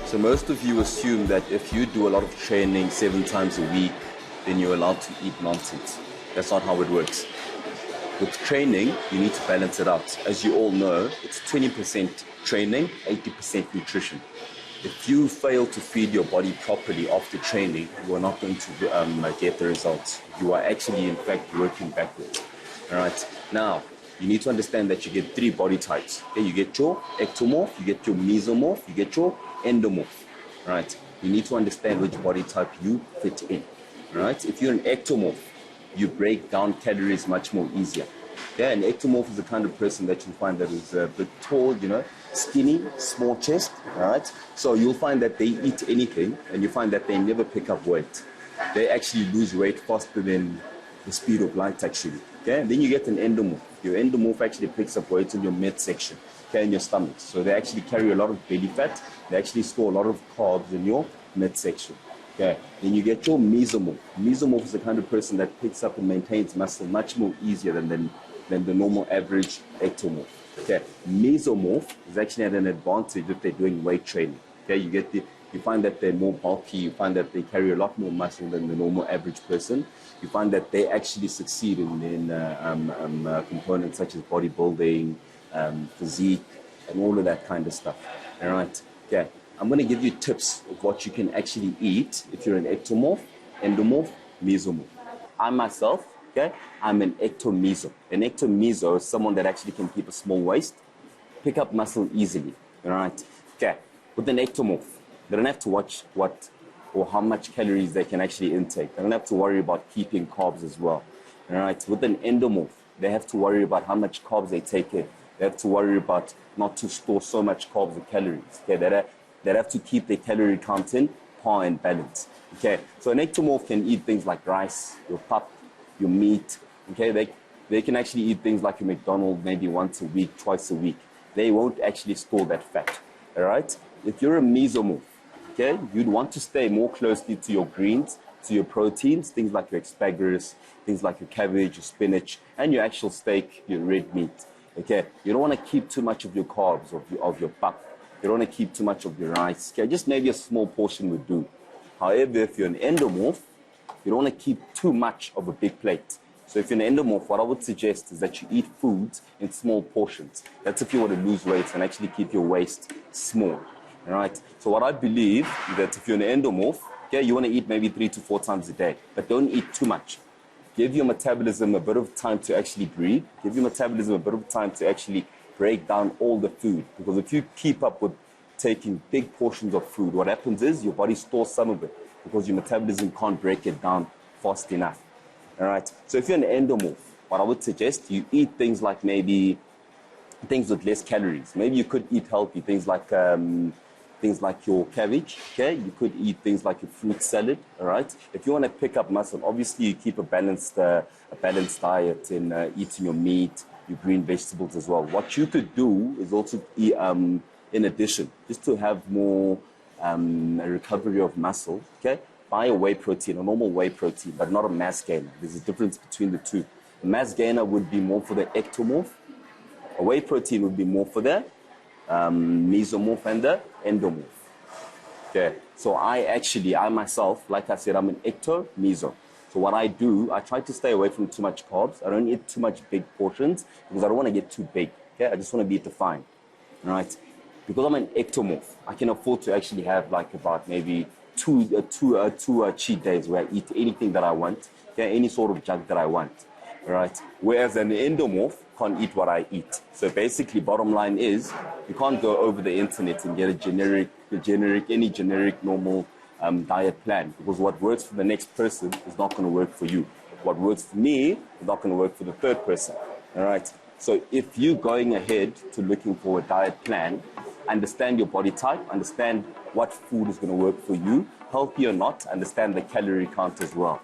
So most of you assume that if you do a lot of training 7 times a week, then you're allowed to eat nonsense. That's not how it works. With training, you need to balance it out. As you all know, it's 20% training, 80% nutrition. If you fail to feed your body properly after training, you are not going to get the results. You are actually, in fact, working backwards. All right. Now, you need to understand that you get 3 body types. Okay? You get your ectomorph, you get your mesomorph, you get your endomorph. Right? You need to understand which body type you fit in. Right? If you're an ectomorph, you break down calories much more easier. Yeah, an ectomorph is the kind of person that you find that is a bit tall, skinny, small chest, all right? So you'll find that they eat anything, and you find that they never pick up weight. They actually lose weight faster than the speed of light, actually. Okay, and then you get an endomorph. Your endomorph actually picks up weight in your midsection, okay, in your stomach. So they actually carry a lot of belly fat. They actually store a lot of carbs in your midsection. Okay, then you get your mesomorph. Mesomorph is the kind of person that picks up and maintains muscle much more easier than the normal average ectomorph. Okay, mesomorph is actually at an advantage if they're doing weight training. Okay, you find that they're more bulky. You find that they carry a lot more muscle than the normal average person. You find that they actually succeed in components such as bodybuilding, physique, and all of that kind of stuff. All right. Okay. I'm going to give you tips of what you can actually eat if you're an ectomorph, endomorph, mesomorph. I myself, okay, I'm an ectomeso. An ectomeso is someone that actually can keep a small waist, pick up muscle easily. All right. Okay. With an ectomorph, they don't have to watch what or how much calories they can actually intake. They don't have to worry about keeping carbs as well. All right. With an endomorph, they have to worry about how much carbs they take in. They have to worry about not to store so much carbs or calories. Okay. They have to keep their calorie count in par and balance. Okay, so an ectomorph can eat things like rice, your pap, your meat. Okay, they can actually eat things like your McDonald's maybe once a week, twice a week. They won't actually store that fat. All right. If you're a mesomorph, okay, you'd want to stay more closely to your greens, to your proteins, things like your asparagus, things like your cabbage, your spinach, and your actual steak, your red meat. Okay, you don't want to keep too much of your carbs of your pap. You don't want to keep too much of your rice. Okay, just maybe a small portion would do. However, if you're an endomorph, you don't want to keep too much of a big plate. So if you're an endomorph, what I would suggest is that you eat foods in small portions. That's if you want to lose weight and actually keep your waist small. All right. So what I believe is that if you're an endomorph, okay, you want to eat maybe 3 to 4 times a day, but don't eat too much. Give your metabolism a bit of time to actually breathe. Give your metabolism a bit of time to actually break down all the food. Because if you keep up with taking big portions of food, what happens is your body stores some of it because your metabolism can't break it down fast enough. All right. So if you're an endomorph, what I would suggest, you eat things like maybe things with less calories. Maybe you could eat healthy, things like your cabbage. Okay. You could eat things like your fruit salad. All right. If you want to pick up muscle, obviously you keep a balanced diet in eating your meat, your green vegetables as well. What you could do is also eat, in addition, just to have more recovery of muscle, okay? Buy a whey protein, a normal whey protein, but not a mass gainer. There's a difference between the two. A mass gainer would be more for the ectomorph. A whey protein would be more for the mesomorph and the endomorph. Okay, so I myself, like I said, I'm an ectomeso. So what I do, I try to stay away from too much carbs. I don't eat too much big portions because I don't want to get too big. Okay, I just want to be defined. All right. Because I'm an ectomorph, I can afford to actually have like about maybe two cheat days where I eat anything that I want, okay, any sort of junk that I want. All right. Whereas an endomorph can't eat what I eat. So basically, bottom line is, you can't go over the internet and get any generic normal diet plan, because what works for the next person is not going to work for you. What works for me is not going to work for the third person. All right. So if you're going ahead to looking for a diet plan, understand your body type, understand what food is going to work for you, healthy or not, understand the calorie count as well.